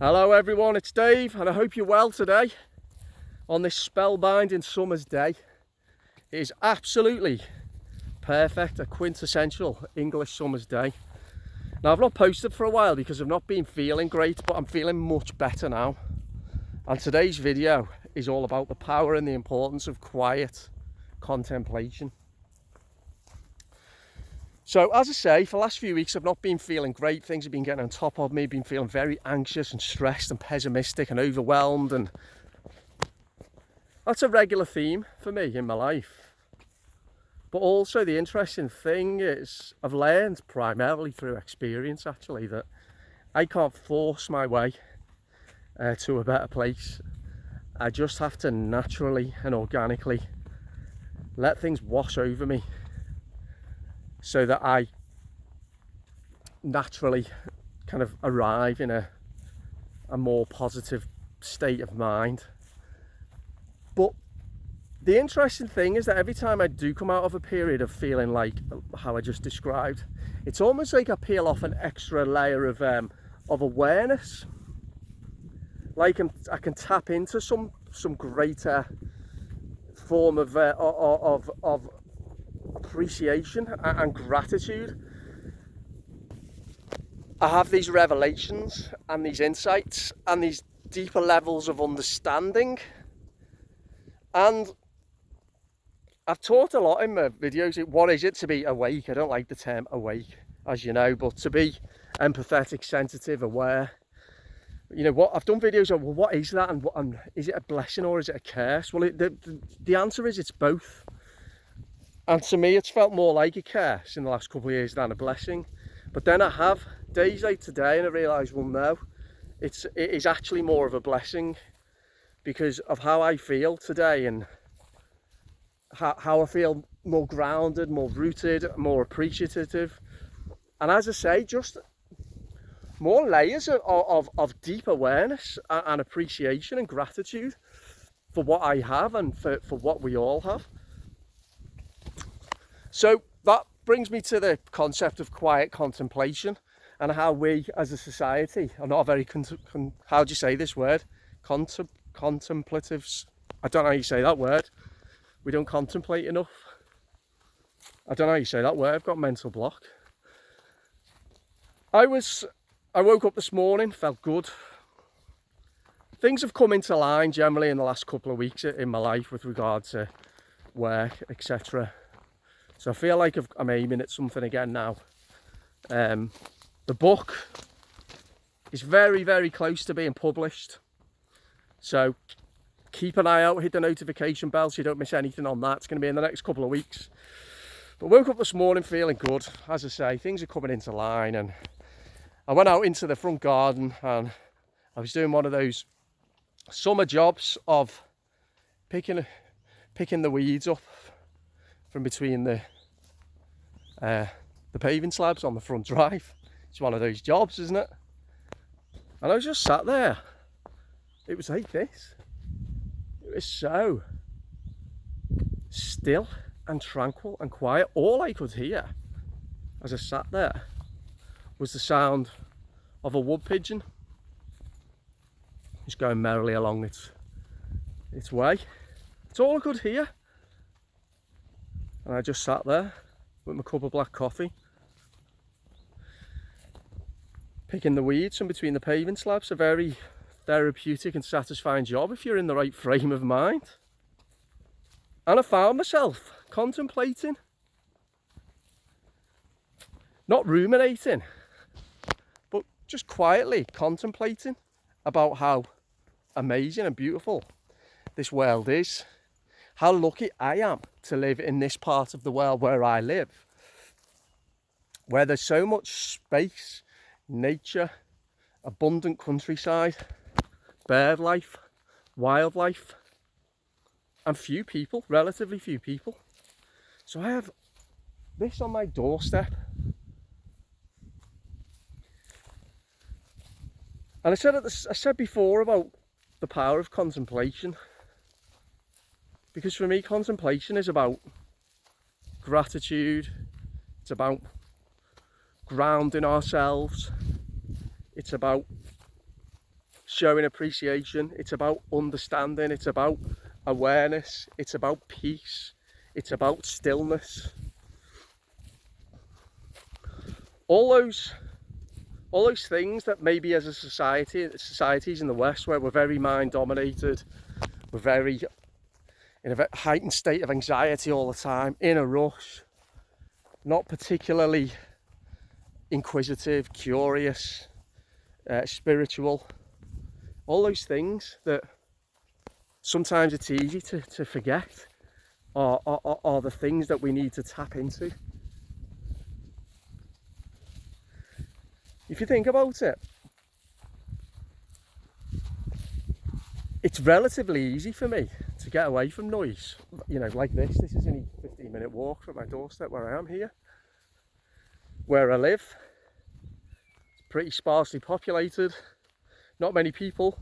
Hello everyone, it's Dave and I hope you're well today on this spellbinding summer's day. It is absolutely perfect, a quintessential English summer's day. Now I've not posted for a while because I've not been feeling great, but I'm feeling much better now. And today's video is all about the power and the importance of quiet contemplation. So as I say, for the last few weeks I've not been feeling great. Things have been getting on top of me, been feeling very anxious and stressed and pessimistic and overwhelmed, and that's a regular theme for me in my life. But also the interesting thing is I've learned primarily through experience actually that I can't force my way to a better place. I just have to naturally and organically let things wash over me, so that I naturally kind of arrive in a more positive state of mind. But the interesting thing is that every time I do come out of a period of feeling like how I just described, it's almost like I peel off an extra layer of awareness. Like I can tap into some greater form of appreciation and gratitude. I have these revelations and these insights and these deeper levels of understanding, and I've talked a lot in my videos. What is it to be awake? I don't like the term awake, as you know, but to be empathetic, sensitive, aware. You know what, I've done videos on, well, what is that, and is it a blessing or is it a curse? Well, the answer is it's both. And to me, it's felt more like a curse in the last couple of years than a blessing. But then I have days like today and I realise, well, no, it is actually more of a blessing because of how I feel today and how I feel more grounded, more rooted, more appreciative. And as I say, just more layers of deep awareness and appreciation and gratitude for what I have and for what we all have. So that brings me to the concept of quiet contemplation and how we as a society are not a very, how do you say this word? Contemplatives. I don't know how you say that word. We don't contemplate enough. I don't know how you say that word. I've got a mental block. I woke up this morning, felt good. Things have come into line generally in the last couple of weeks in my life with regard to work, etc. So I feel like I'm aiming at something again now. The book is very, very close to being published. So keep an eye out, hit the notification bell so you don't miss anything on that. It's going to be in the next couple of weeks. But woke up this morning feeling good. As I say, things are coming into line, and I went out into the front garden and I was doing one of those summer jobs of picking the weeds up from between the paving slabs on the front drive. It's one of those jobs, isn't it? And I was just sat there. It was like this. It was so still and tranquil and quiet. All I could hear as I sat there was the sound of a wood pigeon just going merrily along its way. It's all I could hear. And I just sat there with my cup of black coffee, picking the weeds from between the paving slabs. A very therapeutic and satisfying job if you're in the right frame of mind. And I found myself contemplating, not ruminating, but just quietly contemplating about how amazing and beautiful this world is. How lucky I am to live in this part of the world where I live, where there's so much space, nature, abundant countryside, bird life, wildlife, and few people, relatively few people. So I have this on my doorstep. And I said before about the power of contemplation. Because for me, contemplation is about gratitude. It's about grounding ourselves. It's about showing appreciation, it's about understanding, it's about awareness, it's about peace, it's about stillness. All those things that maybe as a societies in the West, where we're very mind dominated, we're very in a heightened state of anxiety all the time, in a rush, not particularly inquisitive, curious, spiritual, all those things that sometimes it's easy to forget are the things that we need to tap into. If you think about it, it's relatively easy for me to get away from noise. You know, like this is only a 15-minute walk from my doorstep where I am here. Where I live, it's pretty sparsely populated, not many people.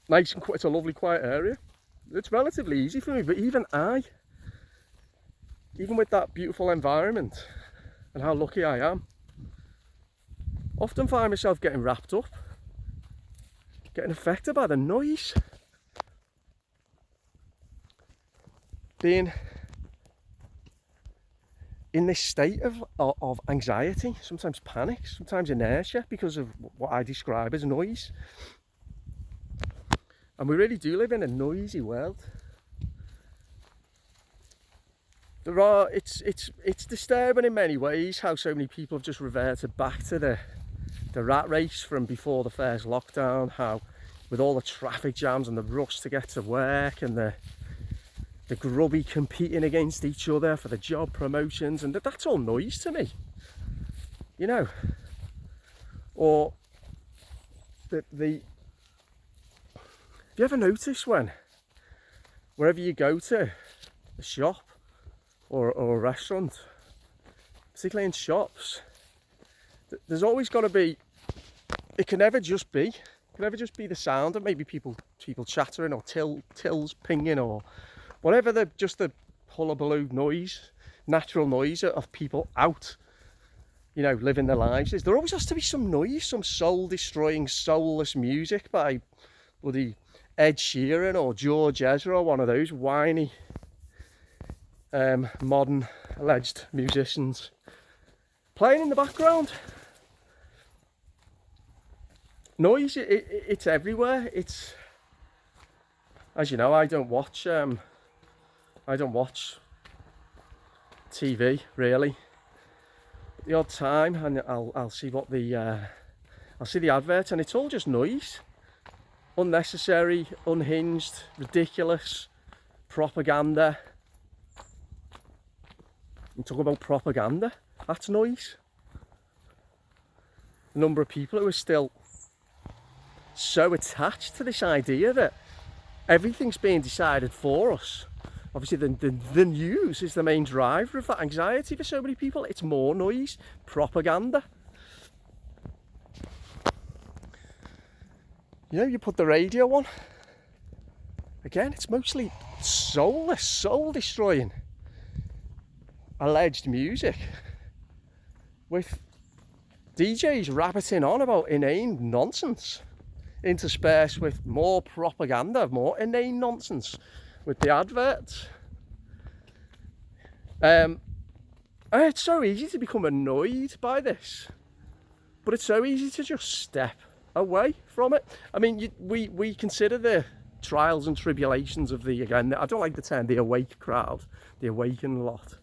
Nice and it's a lovely quiet area. It's relatively easy for me, but even with that beautiful environment and how lucky I am, often find myself getting wrapped up, getting affected by the noise, being in this state of anxiety, sometimes panic, sometimes inertia, because of what I describe as noise. And we really do live in a noisy world. It's disturbing in many ways how so many people have just reverted back to the rat race from before the first lockdown, how with all the traffic jams and the rush to get to work and the grubby competing against each other for the job promotions, and that's all noise to me, you know. Or have you ever noticed when wherever you go to, a shop or a restaurant, particularly in shops, there's always got to be, it can never just be the sound of maybe people chattering or tills pinging or whatever, just the hullabaloo noise, natural noise of people out, you know, living their lives. There always has to be some noise, some soul-destroying, soulless music by bloody Ed Sheeran or George Ezra, or one of those whiny modern alleged musicians playing in the background. Noise, it's everywhere. It's, as you know, I don't watch TV really. But the odd time, and I'll see what I'll see the advert, and it's all just noise, unnecessary, unhinged, ridiculous propaganda. You talk about propaganda, that's noise. The number of people who are still so attached to this idea that everything's being decided for us. Obviously the news is the main driver of that anxiety for so many people. It's more noise, propaganda. You know, you put the radio on, again, it's mostly soulless, soul-destroying, alleged music, with DJs rabbiting on about inane nonsense, interspersed with more propaganda, more inane nonsense with the adverts. And it's so easy to become annoyed by this, but it's so easy to just step away from it. I mean, we consider the trials and tribulations of again, I don't like the term, the awake crowd, the awakened lot.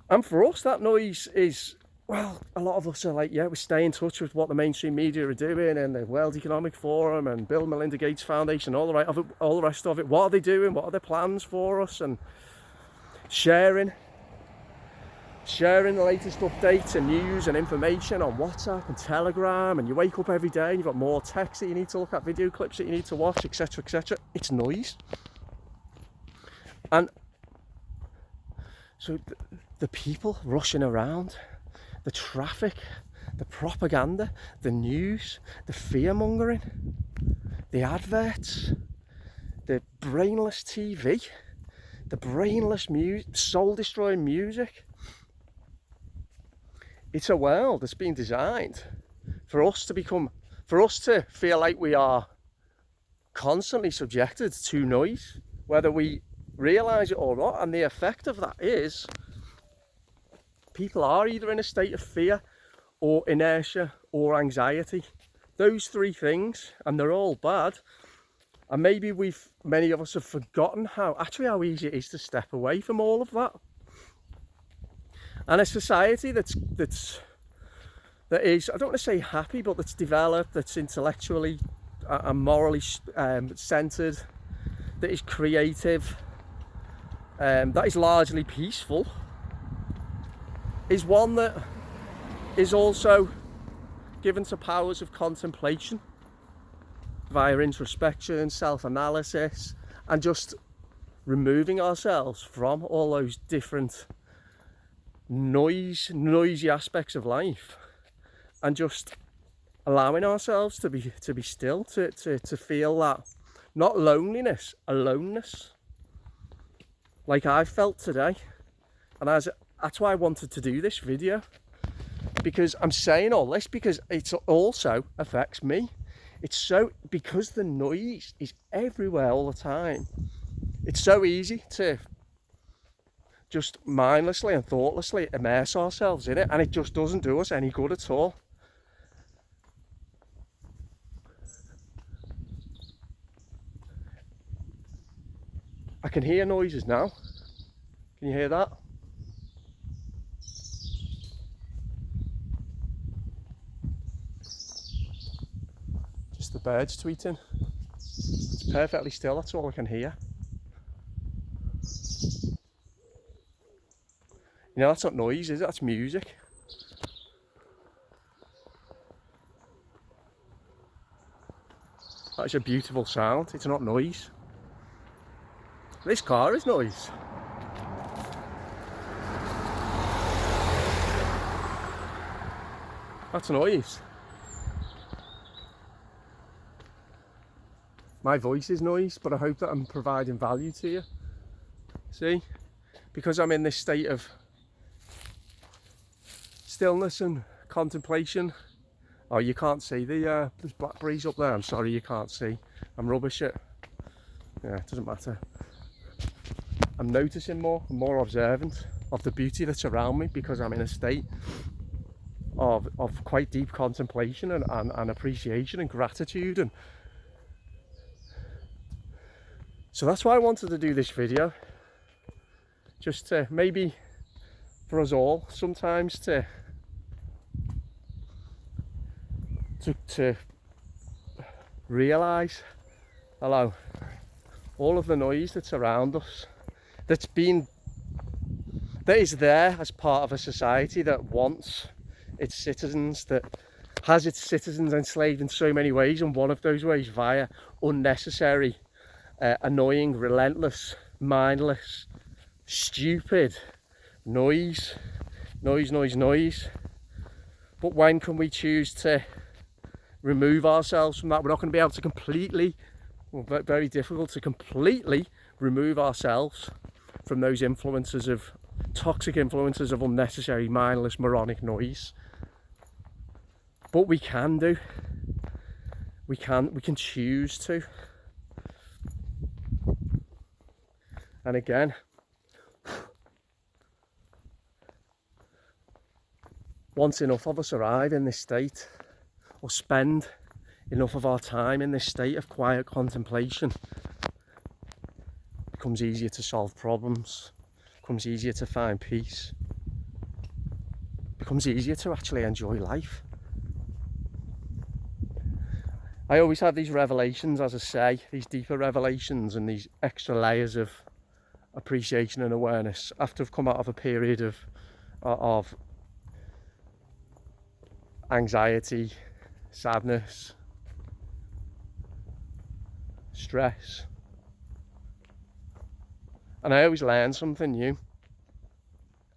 And for us, that noise is, well, a lot of us are like, yeah, we stay in touch with what the mainstream media are doing, and the World Economic Forum and Bill and Melinda Gates Foundation, all the rest of it. What are they doing? What are their plans for us? And sharing the latest updates and news and information on WhatsApp and Telegram, and you wake up every day and you've got more texts that you need to look at, video clips that you need to watch, etc, etc. It's noise. And so the people rushing around, the traffic, the propaganda, the news, the fear-mongering, the adverts, the brainless TV, the brainless music, soul-destroying music. It's a world that's been designed for us to feel like we are constantly subjected to noise, whether we realize it or not. And the effect of that is people are either in a state of fear or inertia or anxiety. Those three things, and they're all bad. And maybe many of us have forgotten how easy it is to step away from all of that. And a society that is, I don't want to say happy, but that's developed, that's intellectually and morally centered, that is creative, that is largely peaceful, is one that is also given to powers of contemplation via introspection, self-analysis, and just removing ourselves from all those different noisy aspects of life, and just allowing ourselves to be still, to feel that, not loneliness, aloneness, like I felt today. And that's why I wanted to do this video, because I'm saying all this because it also affects me. Because the noise is everywhere all the time, it's so easy to just mindlessly and thoughtlessly immerse ourselves in it, and it just doesn't do us any good at all. I can hear noises now. Can you hear that? Just the birds tweeting. It's perfectly still, that's all I can hear. You know, that's not noise, is it? That's music. That's a beautiful sound. It's not noise. This car is noise. That's noise. My voice is noise, but I hope that I'm providing value to you. See? Because I'm in this state of stillness and contemplation. Oh, you can't see there's blackberries up there. I'm sorry, you can't see. I'm rubbish at. Yeah, it doesn't matter. I'm noticing more observant of the beauty that's around me, because I'm in a state of quite deep contemplation and appreciation and gratitude. And so that's why I wanted to do this video, just to maybe for us all sometimes to realise, hello, all of the noise that's around us, that is there as part of a society that wants its citizens, that has its citizens enslaved in so many ways, and one of those ways via unnecessary, annoying, relentless, mindless, stupid noise. But when can we choose to remove ourselves from that? We're not going to be able to completely, well, very difficult to completely remove ourselves from those influences of toxic influences of unnecessary, mindless, moronic noise. But we can do. We can choose to. And again, once enough of us arrive in this state, or spend enough of our time in this state of quiet contemplation, it becomes easier to solve problems, it becomes easier to find peace, it becomes easier to actually enjoy life. I always have these revelations, as I say, these deeper revelations and these extra layers of appreciation and awareness after I've come out of a period of anxiety, sadness, stress. And I always learn something new,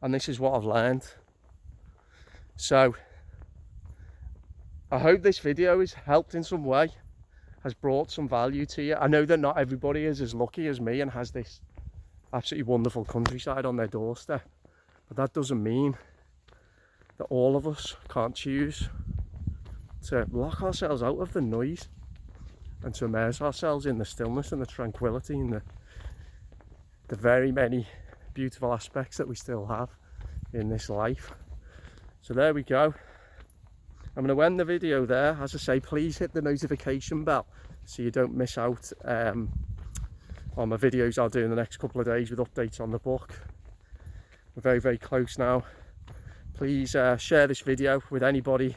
and this is what I've learned. So I hope this video has helped in some way, has brought some value to you. I know that not everybody is as lucky as me and has this absolutely wonderful countryside on their doorstep, but that doesn't mean that all of us can't choose to lock ourselves out of the noise and to immerse ourselves in the stillness and the tranquility and the very many beautiful aspects that we still have in this life. So there we go. I'm going to end the video there. As I say, please hit the notification bell so you don't miss out on my videos I'll do in the next couple of days with updates on the book. We're very, very close now. Please share this video with anybody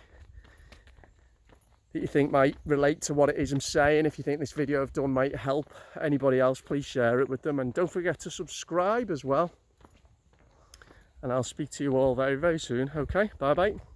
that you think might relate to what it is I'm saying. If you think this video I've done might help anybody else, please share it with them, and don't forget to subscribe as well. And I'll speak to you all very, very soon. Okay, bye bye.